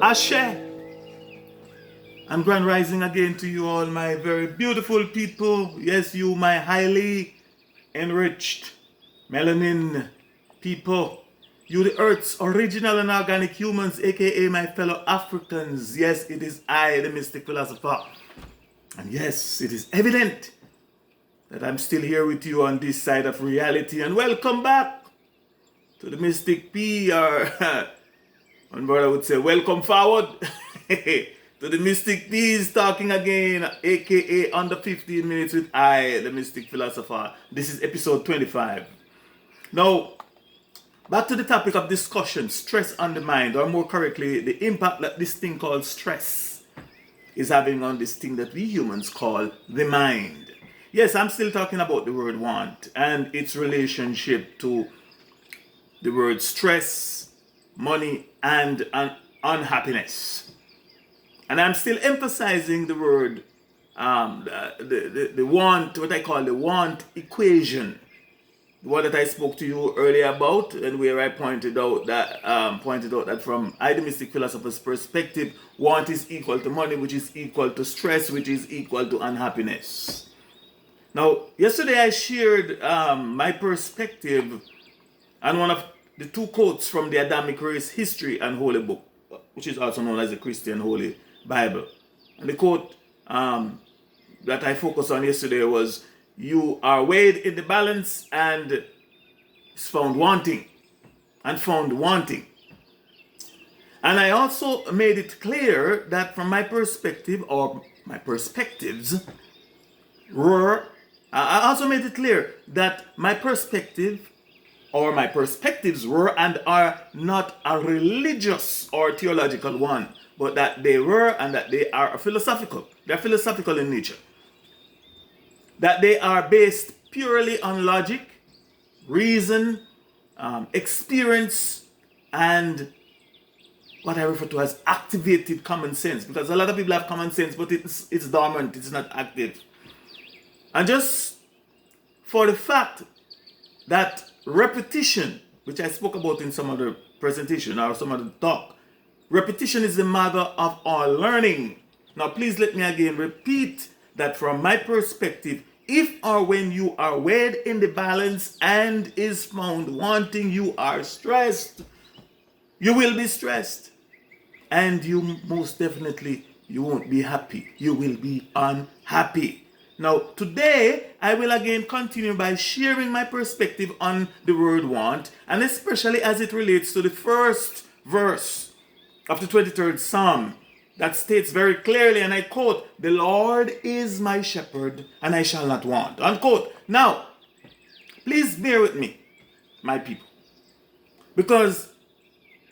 Ashe and grand rising again to you all, my very beautiful people. Yes, you, my highly enriched melanin people. You, the Earth's original and organic humans, aka my fellow Africans. Yes, it is I, the Mystic Philosopher. And yes, it is evident that I'm still here with you on this side of reality. And welcome back to the Mystic P, or one brother would say, welcome forward to the Mystic P's talking again, aka under 15 minutes with I, the Mystic Philosopher. This is episode 25. Now, back to the topic of discussion, stress on the mind, or more correctly, the impact that this thing called stress is having on this thing that we humans call the mind. Yes, I'm still talking about the word want and its relationship to the word stress, money, and unhappiness. And I'm still emphasizing the word, the want, what I call the want equation. The one that I spoke to you earlier about, and where I pointed out that from I, the Mystic Philosopher's perspective, want is equal to money, which is equal to stress, which is equal to unhappiness. Now, yesterday I shared my perspective on one of the two quotes from the Adamic Race History and Holy Book, which is also known as the Christian Holy Bible. And the quote that I focused on yesterday was, "You are weighed in the balance and is found wanting, and found wanting." And I also made it clear that from my perspective, or my perspectives, I also made it clear that my perspective or my perspectives were and are not a religious or theological one, but that they were and that they are philosophical. They're philosophical in nature. That they are based purely on logic, reason, experience, and what I refer to as activated common sense. Because a lot of people have common sense, but it's dormant, it's not active. And just for the fact that repetition, which I spoke about in some other presentation or some other talk, repetition is the mother of all learning. Now please let me again repeat that from my perspective, if or when you are weighed in the balance and is found wanting, you are stressed. You will be stressed. And you most definitely, you won't be happy. You will be unhappy. Now, today, I will again continue by sharing my perspective on the word want, and especially as it relates to the first verse of the 23rd Psalm that states very clearly, and I quote, "The Lord is my shepherd, and I shall not want," unquote. Now, please bear with me, my people, because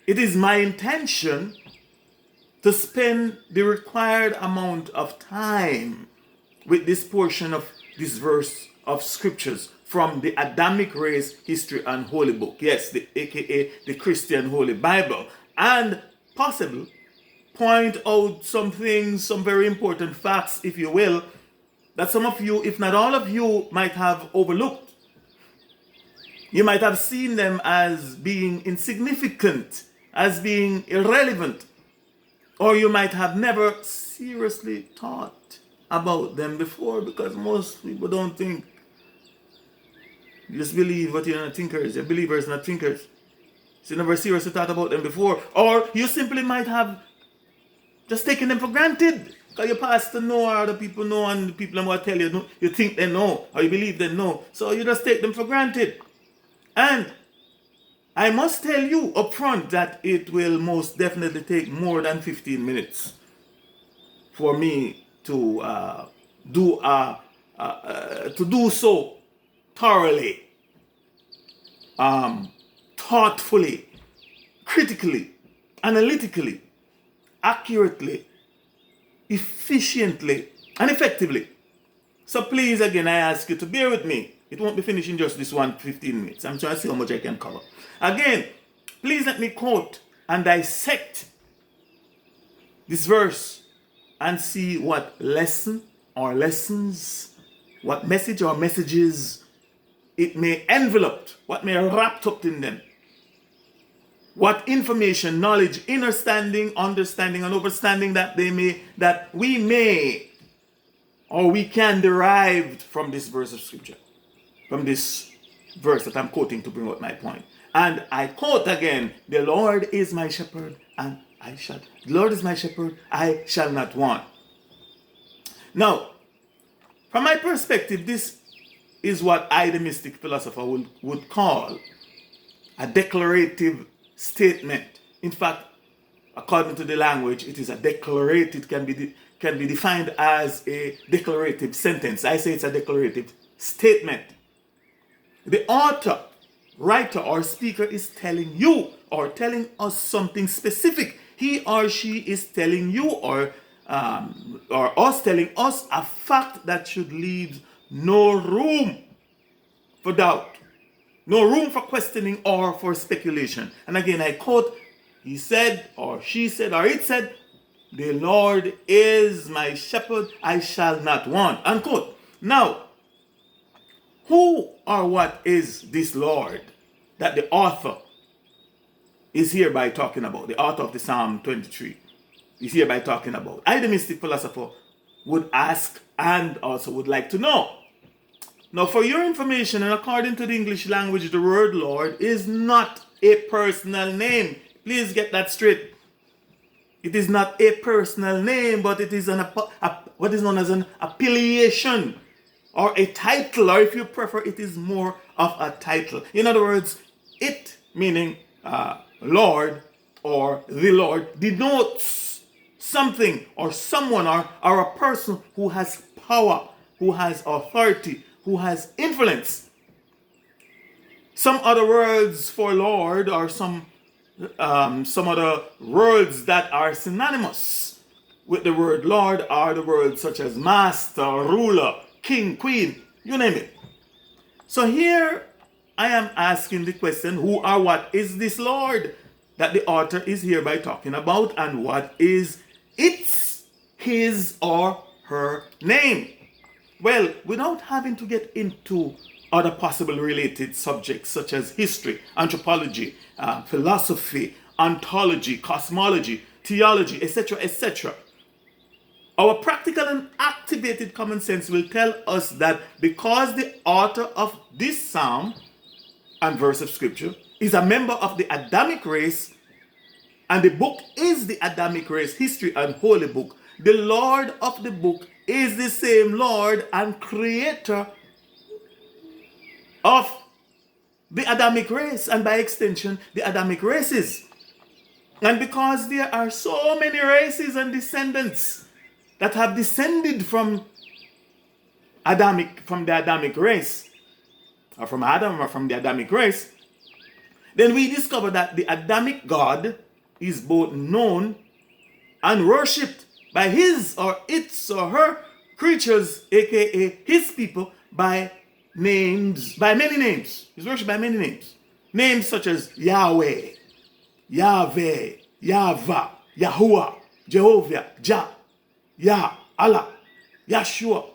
it is my intention to spend the required amount of time with this portion of this verse of scriptures from the Adamic Race History and Holy Book. Yes, aka the Christian Holy Bible. And possibly point out some things, some very important facts, if you will, that some of you, if not all of you, might have overlooked. You might have seen them as being insignificant, as being irrelevant, or you might have never seriously thought about them before, because most people don't think. You just believe, but you're not thinkers. You're believers, not thinkers. So you never seriously thought about them before. Or you simply might have just taken them for granted, because your pastor know, or other people know, and the people will tell you, you think they know, or you believe they know. So you just take them for granted. And I must tell you up front that it will most definitely take more than 15 minutes for me to do so thoroughly, thoughtfully, critically, analytically, accurately, efficiently, and effectively. So please, again, I ask you to bear with me. It won't be finished in just this 15 minutes. I'm trying to see how much I can cover. Again, please let me quote and dissect this verse and see what lesson or lessons, what message or messages it may envelop, what may wrapped up in them. what information, knowledge, understanding, and understanding that we may or we can derive from this verse of scripture, from this verse that I'm quoting to bring out my point. And I quote again, the Lord is my shepherd, and the Lord is my shepherd, I shall not want. Now, from my perspective, this is what I, the Mystic Philosopher, would call a declarative statement. In fact, according to the language, it is a declarative, can be defined as a declarative sentence. I say it's a declarative statement. The author, writer, or speaker is telling you or telling us something specific. He or she is telling you or us telling us a fact that should leave no room for doubt, no room for questioning or for speculation. And again, I quote, he said, or she said, or it said, the Lord is my shepherd, I shall not want, unquote. Now, who or what is this Lord that the author is hereby talking about? The author of the Psalm 23 is hereby talking about. I, the Mystic Philosopher, would ask and also would like to know. Now, for your information, and according to the English language, the word Lord is not a personal name. Please get that straight. It is not a personal name, but it is what is known as an appellation or a title, or if you prefer, it is more of a title. In other words, it, meaning Lord or the Lord, denotes something or someone or a person who has power, who has authority, who has influence. Some other words for Lord or some other words that are synonymous with the word Lord are the words such as master, ruler, king, queen, you name it. So here I am asking the question, who or what is this Lord that the author is hereby talking about, and what is his or her name? Well, without having to get into other possible related subjects such as history, anthropology, philosophy, ontology, cosmology, theology, etc., etc., our practical and activated common sense will tell us that because the author of this psalm and verse of scripture is a member of the Adamic race, and the book is the Adamic race history and holy book, the Lord of the book is the same Lord and creator of the Adamic race, and by extension, the Adamic races. And because there are so many races and descendants that have descended from the Adamic race, or from Adam, or from the Adamic race, then we discover that the Adamic God is both known and worshipped by his or its or her creatures, aka his people, by many names. He's worshipped by many names. Names such as Yahweh, Yahweh, Yahweh, Yahuwah, Jehovah, Jah, Yah, Allah, Yeshua.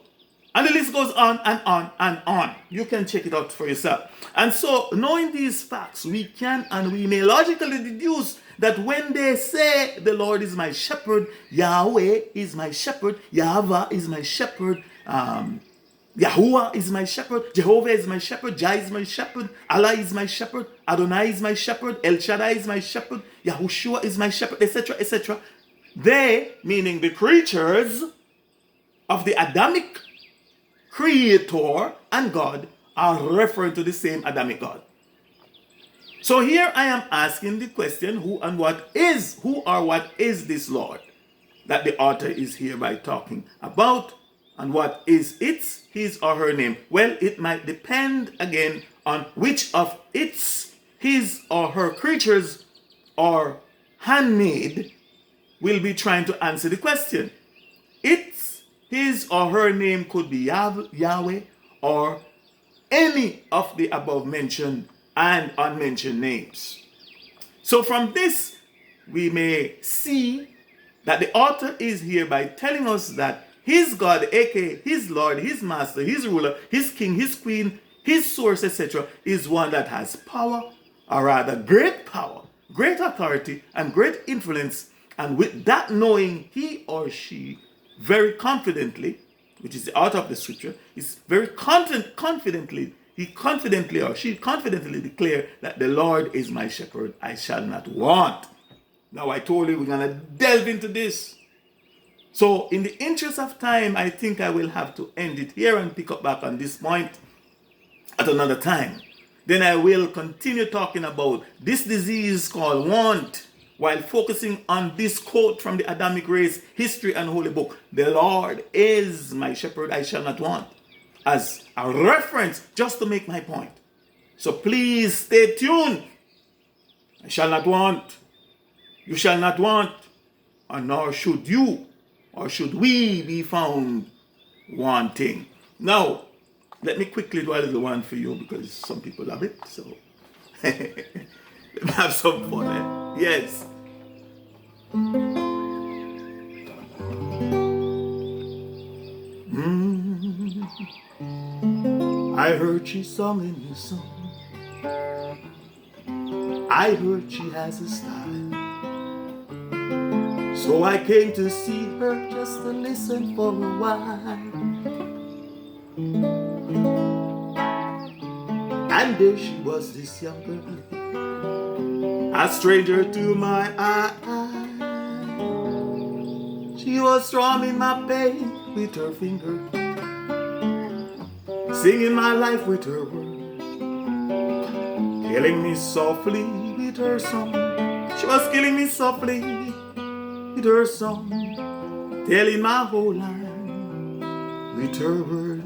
And the list goes on and on and on. You can check it out for yourself. And so, knowing these facts, we can and we may logically deduce that when they say the Lord is my shepherd, Yahweh is my shepherd, Yahweh is my shepherd, Yahuwah is my shepherd, Jehovah is my shepherd, Jah is my shepherd, Allah is my shepherd, Adonai is my shepherd, El Shaddai is my shepherd, Yahushua is my shepherd, etc., etc. They, meaning the creatures of the Adamic creator and God, are referring to the same Adamic God. So here I am asking the question, who or what is this Lord that the author is hereby talking about, and what is his or her name? Well, it might depend again on which of his or her creatures or handmaid will be trying to answer the question. His or her name could be Yahweh or any of the above mentioned and unmentioned names. So from this, we may see that the author is hereby telling us that his God, aka his Lord, his master, his ruler, his king, his queen, his source, etc., is one that has power, or rather great power, great authority and great influence, and with that knowing, he or she very confidently, which is the author of the scripture, is very confidently, he confidently or she confidently declare that the Lord is my shepherd, I shall not want. Now I told you we're going to delve into this. So in the interest of time, I think I will have to end it here and pick up back on this point at another time. Then I will continue talking about this disease called want, while focusing on this quote from the Adamic race, history and holy book, the Lord is my shepherd, I shall not want, as a reference just to make my point. So please stay tuned. I shall not want. You shall not want, and nor should you, or should we be found wanting. Now, let me quickly do a little one for you because some people love it. So, let me have some fun. Yes. I heard she sung a new song. I heard she has a style. So I came to see her just to listen for a while. And there she was, this young girl, a stranger to my eye. She was strumming my pain with her finger, singing my life with her words, killing me softly with her song. She was killing me softly with her song, telling my whole life with her word,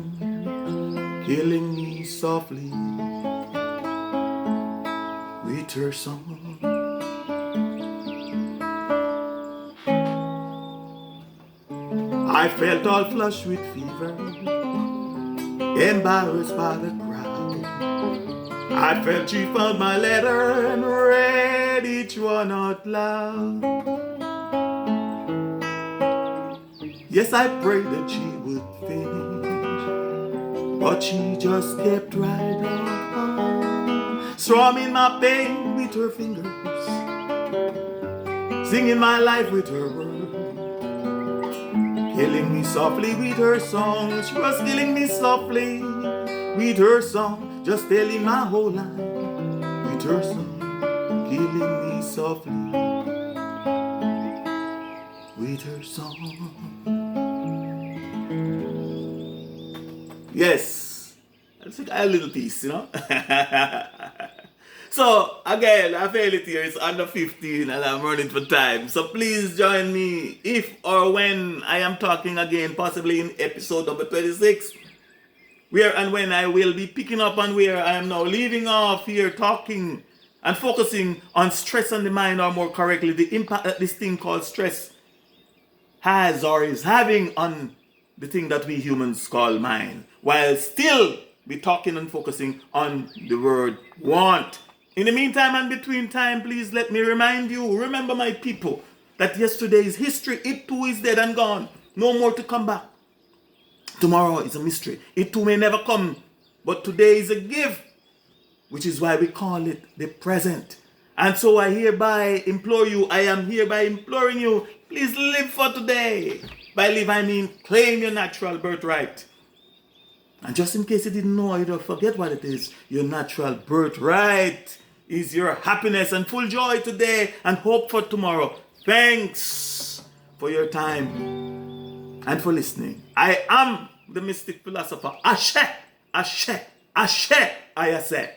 killing me softly with her song. I felt all flushed with fever, embarrassed by the crowd. I felt she found my letter and read each one out loud. Yes, I prayed that she would finish, but she just kept right on, strumming my pain with her fingers, singing my life with her words, killing me softly with her song. She was killing me softly with her song, just telling my whole life with her song, killing me softly with her song. Yes, that's a little piece, you know. So again, I failed it here. It's under 15 and I'm running for time. So please join me if or when I am talking again, possibly in episode number 26, where and when I will be picking up on where I am now leaving off here, talking and focusing on stress on the mind, or more correctly, the impact that this thing called stress has or is having on the thing that we humans call mind, while still be talking and focusing on the word want. In the meantime and between time, please let me remind you, remember my people, that yesterday is history. It too is dead and gone. No more to come back. Tomorrow is a mystery. It too may never come. But today is a gift, which is why we call it the present. And so I hereby implore you, I am hereby imploring you, please live for today. By live, I mean claim your natural birthright. And just in case you didn't know or you don't forget what it is, your natural birthright is your happiness and full joy today and hope for tomorrow. Thanks for your time and for listening. I am the Mystic Philosopher. Ashe, Ashe, Ashe, I say.